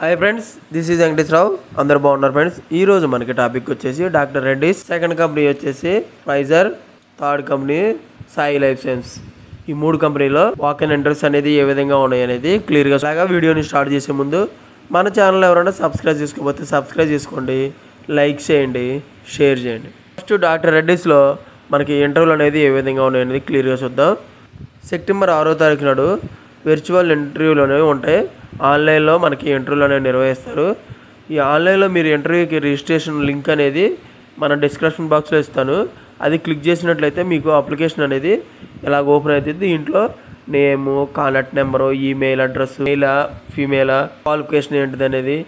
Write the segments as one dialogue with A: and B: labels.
A: Hi friends, this is Venkateswararao. అందరు బాగున్నారు friends. ఈరోజు మనకి టాపిక్ వచ్చేసి డాక్టర్ రెడ్డిస్, సెకండ్ కంపెనీ వచ్చేసి Pfizer, third company Sai life science. ఈ మూడు కంపెనీలో వాక్ ఇన్ ఎంట్రీస్ అనేది ఏ విధంగా ఉన్నాయి అనేది క్లియర్గా లాగా వీడియోని స్టార్ట్ చేసే ముందు మన ఛానల్ ఎవరైనా సబ్స్క్రైబ్ చేసుకోకపోతే సబ్స్క్రైబ్ చేసుకోండి, లైక్ చేయండి, షేర్ చేయండి. ఫస్ట్ డాక్టర్ రెడ్డిస్లో మనకి ఇంటర్వ్యూలు అనేది ఏ విధంగా ఉన్నాయి అనేది క్లియర్గా చూద్దాం. సెప్టెంబర్ 6వ తారీఖు నాడు విర్చువల్ ఇంటర్వ్యూలు అనేవి ఉంటాయి. ఆన్లైన్లో మనకి ఇంటర్వ్యూలు అనేవి నిర్వహిస్తారు. ఈ ఆన్లైన్లో మీరు ఇంటర్వ్యూకి రిజిస్ట్రేషన్ లింక్ అనేది మన డిస్క్రిప్షన్ బాక్స్లో ఇస్తాను. అది క్లిక్ చేసినట్లయితే మీకు అప్లికేషన్ అనేది ఇలా ఓపెన్ అవుతుంది. దీంట్లో name, contact number, email address, మెయిలా ఫీమేలా, క్వాలిఫికేషన్ ఏంటిది అనేది,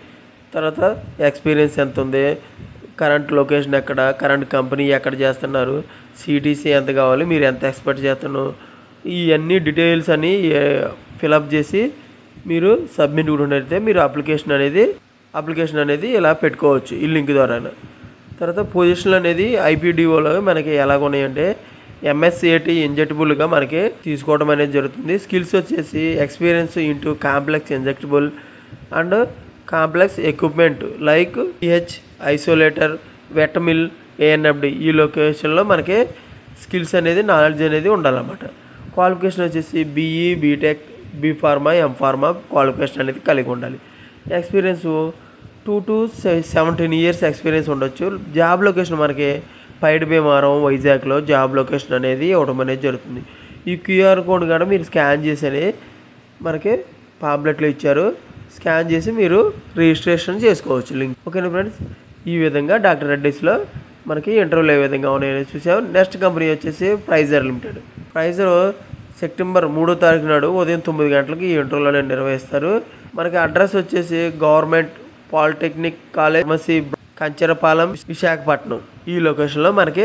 A: తర్వాత ఎక్స్పీరియన్స్ ఎంత ఉంది, కరెంట్ లొకేషన్ ఎక్కడ, కరెంట్ కంపెనీ ఎక్కడ చేస్తున్నారు, సిటీసీ ఎంత కావాలి, మీరు ఎంత ఎక్స్పెక్ట్ చేస్తున్నారు, ఇవన్నీ డీటెయిల్స్ అన్నీ ఫిలప్ చేసి మీరు సబ్మిట్ కూడా అయితే మీరు అప్లికేషన్ అనేది ఇలా పెట్టుకోవచ్చు ఈ లింక్ ద్వారా. తర్వాత పొజిషన్లు అనేది ఐపీడీఓలో మనకి ఎలాగ ఉన్నాయంటే ఎంఎస్సిఏటి ఇంజెక్టబుల్గా మనకి తీసుకోవడం అనేది జరుగుతుంది. స్కిల్స్ వచ్చేసి experience into complex injectable and complex equipment like PH, isolator, వెటమిల్, ఏఎన్ఎఫ్డి ఈ లొకేషన్లో మనకి స్కిల్స్ అనేది నాలెడ్జ్ అనేది ఉండాలన్నమాట. క్వాలిఫికేషన్ వచ్చేసి BE, BTech, B pharma, M pharma qualification అనేది కలిగి ఉండాలి. ఎక్స్పీరియన్స్ 2 to 17 years ఎక్స్పీరియన్స్ ఉండొచ్చు. జాబ్ లొకేషన్ మనకి పైడి భీమవరం, వైజాగ్లో జాబ్ లొకేషన్ అనేది ఇవ్వడం అనేది జరుగుతుంది. ఈ క్యూఆర్ కోడ్ కూడా మీరు స్కాన్ చేసి మనకి పాంప్లెట్లో ఇచ్చారు, స్కాన్ చేసి మీరు రిజిస్ట్రేషన్ చేసుకోవచ్చు లింక్. ఓకేనా ఫ్రెండ్స్, ఈ విధంగా డాక్టర్ రెడ్డిస్లో మనకి ఇంటర్వ్యూలు ఏ విధంగా ఉన్నాయని చూసాము. నెక్స్ట్ కంపెనీ వచ్చేసి ఫైజర్ లిమిటెడ్. ఫైజర్ సెప్టెంబర్ 3వ తారీఖు నాడు ఉదయం 9 గంటలకి ఈ ఇంటర్వ్యూలు నిర్వహిస్తారు. మనకి అడ్రస్ వచ్చేసి government polytechnic college, pharmacy, Kancharapalem, Visakhapatnam ఈ లొకేషన్లో మనకి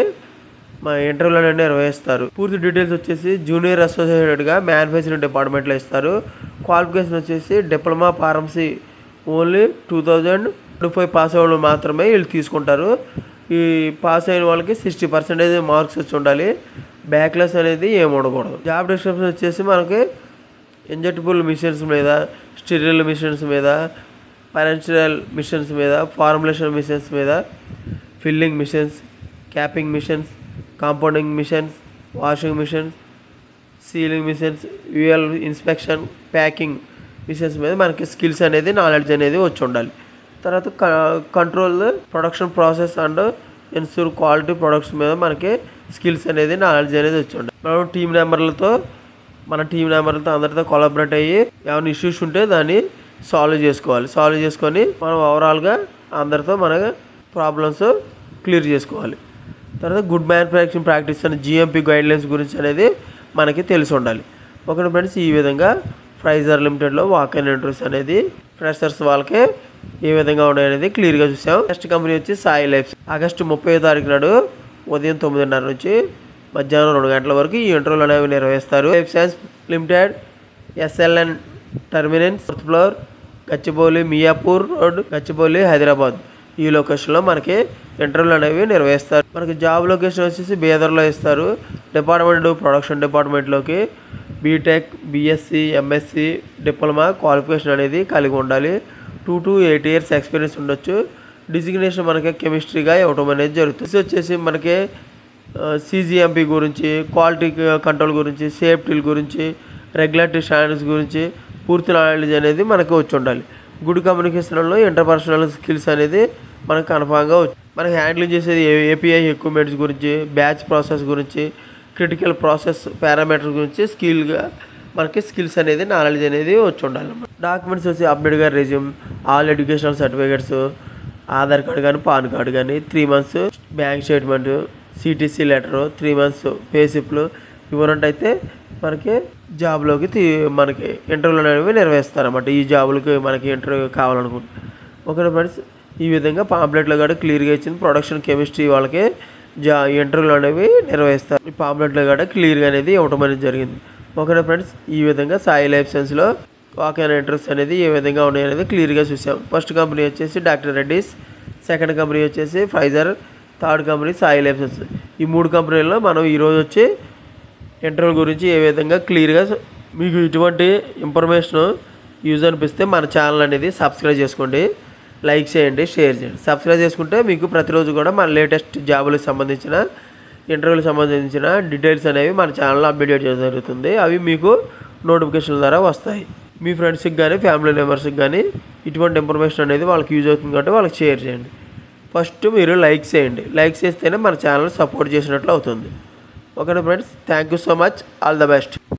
A: ఇంటర్వ్యూలు అనేది నిర్వహిస్తారు. పూర్తి డీటెయిల్స్ వచ్చేసి జూనియర్ అసోసియేటెడ్గా మ్యానుఫ్యాక్చరింగ్ డిపార్ట్మెంట్లో ఇస్తారు. క్వాలిఫికేషన్ వచ్చేసి డిప్లొమా ఫార్మసీ ఓన్లీ 2025 పాస్ అవ్వడం మాత్రమే వీళ్ళు తీసుకుంటారు. ఈ పాస్ అయిన వాళ్ళకి 60% మార్క్స్ వచ్చి ఉండాలి. బ్యాక్లెస్ అనేది ఏమి ఉండకూడదు. జాబ్ డిస్క్రిప్షన్ వచ్చేసి మనకి ఇంజెక్టబుల్ మిషన్స్ మీద, స్టెరిల్ మిషన్స్ మీద, ఫైనాన్షియల్ మిషన్స్ మీద, ఫార్ములేషన్ మిషన్స్ మీద, filling machines, capping machines, compounding machines, washing machines, ceiling machines, UL inspection, packing machines మీద మనకి స్కిల్స్ అనేది నాలెడ్జ్ అనేది వచ్చి ఉండాలి. తర్వాత control production process and ensure quality products మీద మనకి స్కిల్స్ అనేది నాలెడ్జ్ అనేది వచ్చి ఉండాలి. మనం టీం మెంబర్లతో అందరితో కొలాబరేట్ అయ్యి ఏమైనా ఇష్యూస్ ఉంటే దాన్ని సాల్వ్ చేసుకొని మనం ఓవరాల్గా అందరితో మన ప్రాబ్లమ్స్ క్లియర్ చేసుకోవాలి. తర్వాత గుడ్ మ్యానుఫ్యాక్చరింగ్ ప్రాక్టీస్ అని జిఎంపీ గైడ్లైన్స్ గురించి అనేది మనకి తెలిసి ఉండాలి. ఓకే ఫ్రెండ్స్, ఈ విధంగా ఫైజర్ లిమిటెడ్లో వాక్ ఇన్ ఇంటర్వ్యూస్ అనేది ఫ్రెషర్స్ వాళ్ళకి ఏ విధంగా ఉన్నాయనేది క్లియర్గా చూసాం. నెక్స్ట్ కంపెనీ వచ్చి సాయి లైఫ్. ఆగస్టు 30వ తారీఖు నాడు ఉదయం 9:30 నుంచి మధ్యాహ్నం 2 గంటల వరకు ఈ ఇంటర్వ్యూలు అనేవి నిర్వహిస్తారు. Life science limited, SLN terminus, fourth floor, Gachibowli, Miyapur road, Gachibowli, Hyderabad ఈ లొకేషన్లో మనకి ఇంటర్వ్యూలు అనేవి నిర్వహిస్తారు. మనకి జాబ్ లొకేషన్ వచ్చేసి బీదర్లో ఇస్తారు. ప్రొడక్షన్ డిపార్ట్మెంట్లోకి B Tech, B Sc, M Sc, diploma qualification అనేది కలిగి ఉండాలి. 2 to 8 years ఎక్స్పీరియన్స్ ఉండొచ్చు. డిజిగ్నేషన్ మనకి కెమిస్ట్రీగా ఇవ్వడం అనేది జరుగుతుంది. ఇది వచ్చేసి మనకి సిజిఎంపి గురించి, క్వాలిటీ కంట్రోల్ గురించి, సేఫ్టీల గురించి, రెగ్యులేటరీ స్టాండర్డ్స్ గురించి పూర్తి నాలెడ్జ్ అనేది మనకి వచ్చి ఉండాలి. గుడ్ కమ్యూనికేషన్లో ఇంటర్పర్సనల్ స్కిల్స్ అనేది మనకు కన్ఫామ్గా మనకి హ్యాండిల్ చేసేది ఏపీఐ ఎక్విప్మెంట్స్ గురించి, బ్యాచ్ ప్రాసెస్ గురించి, క్రిటికల్ ప్రాసెస్ పారామీటర్స్ గురించి మనకి స్కిల్స్ అనేది నాలెడ్జ్ అనేది వచ్చి ఉండాలి. డాక్యుమెంట్స్ వచ్చి అప్డేట్గా resume, all educational certificates, Aadhaar card కానీ, పాన్ కార్డు కానీ, 3 months bank statement, CTC letter, 3 months pay స్లిప్లు ఇవ్వనట్టయితే మనకి జాబ్లోకి మనకి ఇంటర్వ్యూలు అనేవి నిర్వహిస్తారన్నమాట. ఈ జాబులకి మనకి ఇంటర్వ్యూ కావాలనుకుంటే. ఓకే ఫ్రెండ్స్, ఈ విధంగా పాంప్లెట్లో కూడా క్లియర్గా ఇచ్చింది. ప్రొడక్షన్ కెమిస్ట్రీ వాళ్ళకి ఇంటర్వ్యూలు అనేవి నిర్వహిస్తారు. ఈ పాంప్లెట్లో కూడా క్లియర్గా అనేది ఇవ్వడం అనేది జరిగింది. ఓకే ఫ్రెండ్స్, ఈ విధంగా సాయి లైఫ్ సైన్స్లో వాక్ ఇన్ ఇంటర్వ్యూస్ అనేది ఏ విధంగా ఉన్నాయనేది క్లియర్గా చూసాం. ఫస్ట్ కంపెనీ వచ్చేసి డాక్టర్ రెడ్డిస్, సెకండ్ కంపెనీ వచ్చేసి Pfizer, third company Sai life science. ఈ 3 కంపెనీల్లో మనం ఈరోజు వచ్చి ఇంటర్వ్యూ గురించి ఏ విధంగా క్లియర్గా మీకు ఇటువంటి ఇన్ఫర్మేషన్ యూజ్ అనిపిస్తే మన ఛానల్ అనేది సబ్స్క్రైబ్ చేసుకోండి, లైక్ చేయండి, షేర్ చేయండి. సబ్స్క్రైబ్ చేసుకుంటే మీకు ప్రతిరోజు కూడా మన లేటెస్ట్ జాబులకు సంబంధించిన ఇంటర్వ్యూలకు సంబంధించిన డీటెయిల్స్ అనేవి మన ఛానల్లో అప్డేట్ చేయడం జరుగుతుంది. అవి మీకు నోటిఫికేషన్ ద్వారా వస్తాయి. మీ ఫ్రెండ్స్కి కానీ ఫ్యామిలీ మెంబర్స్కి కానీ ఇటువంటి ఇన్ఫర్మేషన్ అనేది వాళ్ళకి యూజ్ అవుతుంది కాబట్టి వాళ్ళకి షేర్ చేయండి. ఫస్ట్ మీరు లైక్ చేయండి, లైక్ చేస్తేనే మన ఛానల్ సపోర్ట్ చేసినట్లు అవుతుంది. ఓకేనా friends, thank you so much, all the best.